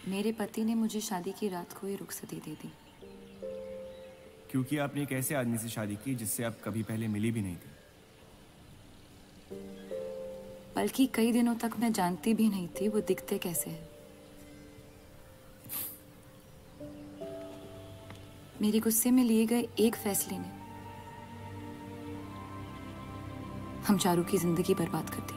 मेरे पति ने मुझे शादी की रात को ही रुखसती दे दी। क्योंकि आपने एक ऐसे आदमी से शादी की जिससे आप कभी पहले मिली भी नहीं थी। बल्कि कई दिनों तक मैं जानती भी नहीं थी वो दिखते कैसे हैं। मेरे गुस्से में लिए गए एक फैसले ने हम चारू की जिंदगी बर्बाद कर दी।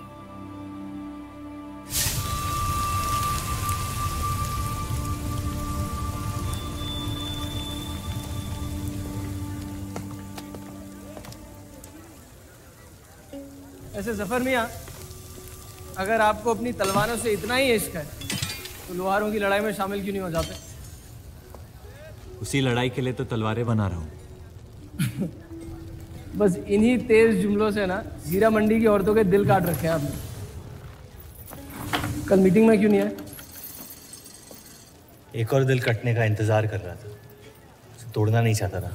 ऐसे जफर मियाँ, अगर आपको अपनी तलवारों से इतना ही इश्क है तो लोहारों की लड़ाई में शामिल क्यों नहीं हो जाते? उसी लड़ाई के लिए तो तलवारें बना रहा हूँ। बस इन्हीं तेज जुमलों से ना हीरा मंडी की औरतों के दिल काट रखे हैं आपने। कल मीटिंग में क्यों नहीं आए? एक और दिल कटने का इंतजार कर रहा था, उसे तोड़ना नहीं चाहता था।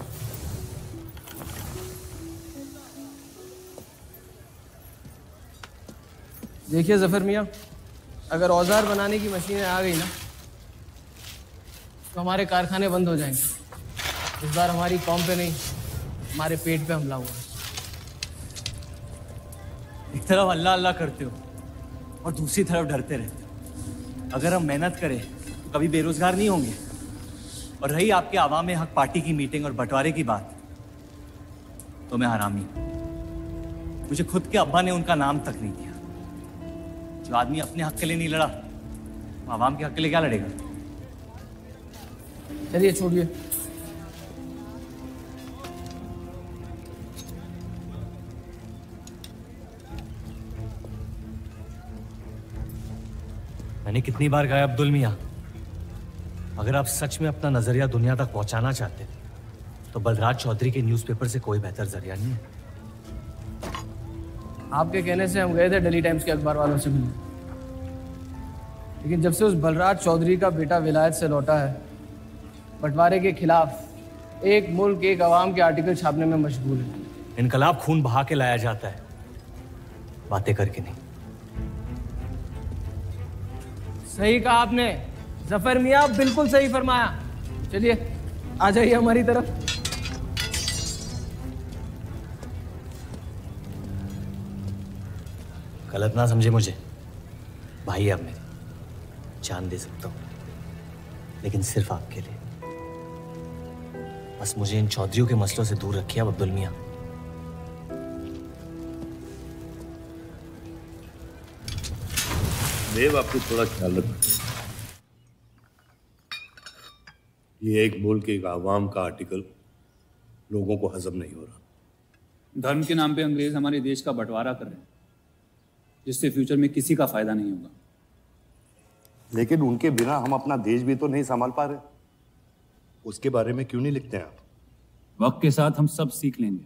देखिए जफर मियाँ, अगर औजार बनाने की मशीनें आ गई ना तो हमारे कारखाने बंद हो जाएंगे। इस बार हमारी कौम पे नहीं, हमारे पेट पे हमला हुआ। एक तरफ अल्लाह अल्लाह करते हो और दूसरी तरफ डरते रहते हो। अगर हम मेहनत करें तो कभी बेरोजगार नहीं होंगे। और रही आपके आवाम हक पार्टी की मीटिंग और बंटवारे की बात, तो मैं हरामी हूं। मुझे खुद के अब्बा ने उनका नाम तक नहीं दिया। जो आदमी अपने हक के लिए नहीं लड़ा, वो आवाम के हक के लिए क्या लड़ेगा? चलिए छोड़िए। मैंने कितनी बार कहा अब्दुल मियां, अगर आप सच में अपना नजरिया दुनिया तक पहुंचाना चाहते हैं तो बलराज चौधरी के न्यूज़पेपर से कोई बेहतर जरिया नहीं है। आपके कहने से हम गए थे दिल्ली टाइम्स के अखबार वालों से मिलने, लेकिन जब से उस बलराज चौधरी का बेटा विलायत से लौटा है, बंटवारे के खिलाफ एक मुल्क एक अवाम के आर्टिकल छापने में मशगूल है। इनकलाब खून बहा के लाया जाता है, बातें करके नहीं। सही कहा आपने जफर मियाँ, बिल्कुल सही फरमाया। चलिए आ जाइए हमारी तरफ। गलत ना समझे मुझे, भाई है आप मेरे, जान दे सकता हूं, लेकिन सिर्फ आपके लिए। बस मुझे इन चौधरियों के मसलों से दूर रखिए अब अब्दुल मियां। देव, आपको थोड़ा ख्याल रखना। ये एक मुल्क एक आवाम का आर्टिकल लोगों को हजम नहीं हो रहा। धर्म के नाम पे अंग्रेज हमारे देश का बंटवारा कर रहे हैं, जिससे फ्यूचर में किसी का फायदा नहीं होगा। लेकिन उनके बिना हम अपना देश भी तो नहीं संभाल पा रहे। उसके बारे में क्यों नहीं लिखते हैं आप? वक्त के साथ हम सब सीख लेंगे,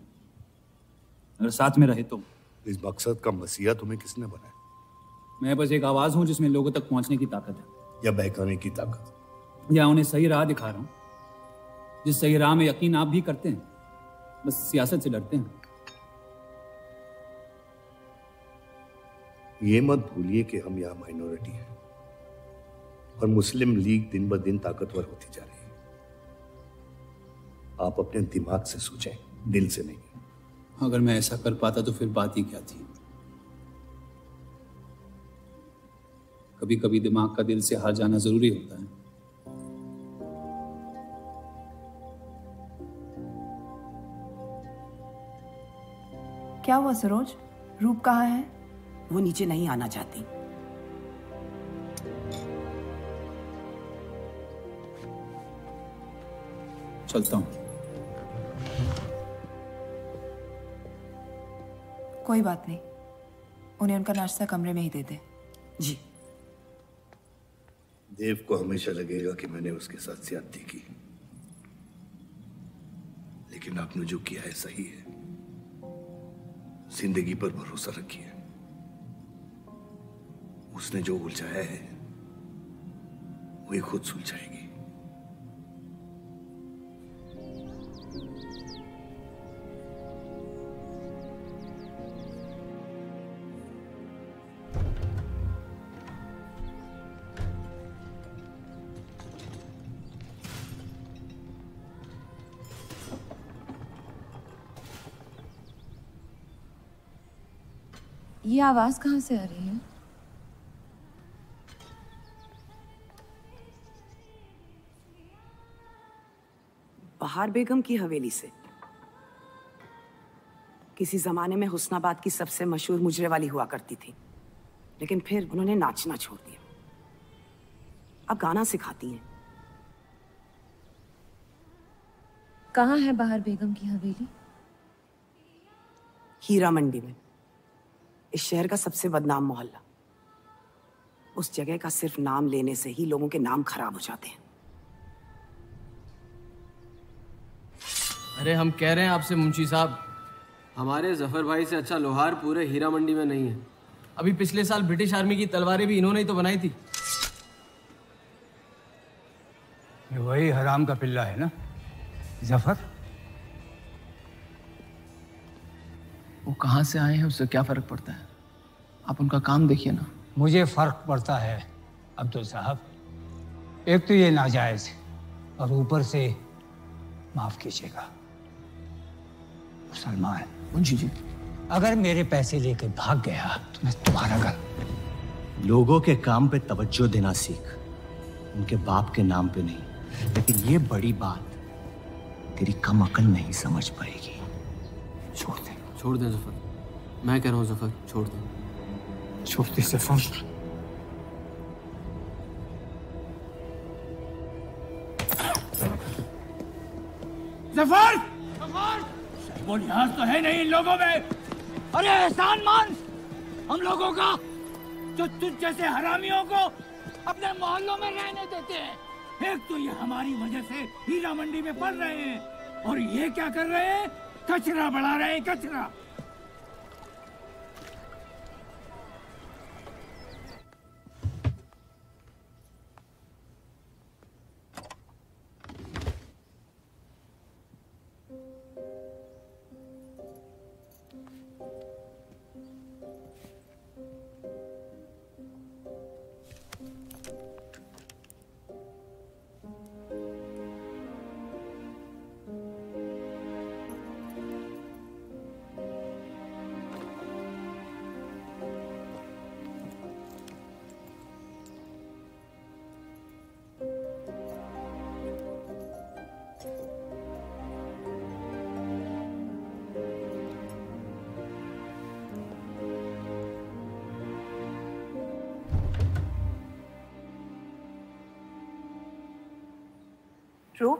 अगर साथ में रहे तो। इस मकसद का मसीहा तुम्हें किसने बनाया? मैं बस एक आवाज हूं जिसमें लोगों तक पहुंचने की ताकत है, या बहकाने की ताकत? या उन्हें सही राह दिखा रहा हूं, जिस सही राह में यकीन आप भी करते हैं, बस सियासत से डरते हैं। ये मत भूलिए कि हम यहाँ माइनॉरिटी हैं और मुस्लिम लीग दिन ब दिन ताकतवर होती जा रही है। आप अपने दिमाग से सोचें, दिल से नहीं। अगर मैं ऐसा कर पाता तो फिर बात ही क्या थी। कभी कभी दिमाग का दिल से हार जाना जरूरी होता है। क्या हुआ सरोज, रूप कहाँ है? वो नीचे नहीं आना चाहती। चलता हूं। कोई बात नहीं, उन्हें उनका नाश्ता कमरे में ही दे दे। जी। देव को हमेशा लगेगा कि मैंने उसके साथ ज्यादती की, लेकिन आपने जो किया है सही है। जिंदगी पर भरोसा रखिए, उसने जो उलझाया है वही खुद सुलझाएगी। ये आवाज कहाँ से आ रही है? बहार बेगम की हवेली से। किसी जमाने में हुस्नाबाद की सबसे मशहूर मुजरे वाली हुआ करती थी, लेकिन फिर उन्होंने नाचना छोड़ दिया। अब गाना सिखाती हैं। कहाँ है बहार बेगम की हवेली? हीरा मंडी में, इस शहर का सबसे बदनाम मोहल्ला। उस जगह का सिर्फ नाम लेने से ही लोगों के नाम खराब हो जाते हैं। अरे हम कह रहे हैं आपसे मुंशी साहब, हमारे जफर भाई से अच्छा लोहार पूरे हीरा मंडी में नहीं है। अभी पिछले साल ब्रिटिश आर्मी की तलवारें भी इन्होंने ही तो बनाई थी। ये वही हराम का पिल्ला है ना जफर? वो कहाँ से आए हैं उससे क्या फर्क पड़ता है? आप उनका काम देखिए ना। मुझे फर्क पड़ता है अब्दुल साहब। एक तो ये नाजायज और ऊपर से माफ कीजिएगा सलमान मुंशी जी, अगर मेरे पैसे लेकर भाग गया तो मैं तुम्हारा घर। लोगों के काम पे तवज्जो देना सीख, उनके बाप के नाम पे नहीं। लेकिन ये बड़ी बात तेरी कम अकल नहीं समझ पाएगी। छोड़ दे, छोड़ दे जफर। मैं कह रहा हूँ जफर, छोड़ दे। छोड़ दे जफर। जफर! वो लिहाज तो है नहीं इन लोगों में। अरे एहसान मान हम लोगों का, जो तुझ जैसे हरामियों को अपने मोहल्लों में रहने देते हैं। एक तो ये हमारी वजह से हीरा मंडी में पड़ रहे हैं, और ये क्या कर रहे हैं? कचरा बढ़ा रहे हैं, कचरा। रो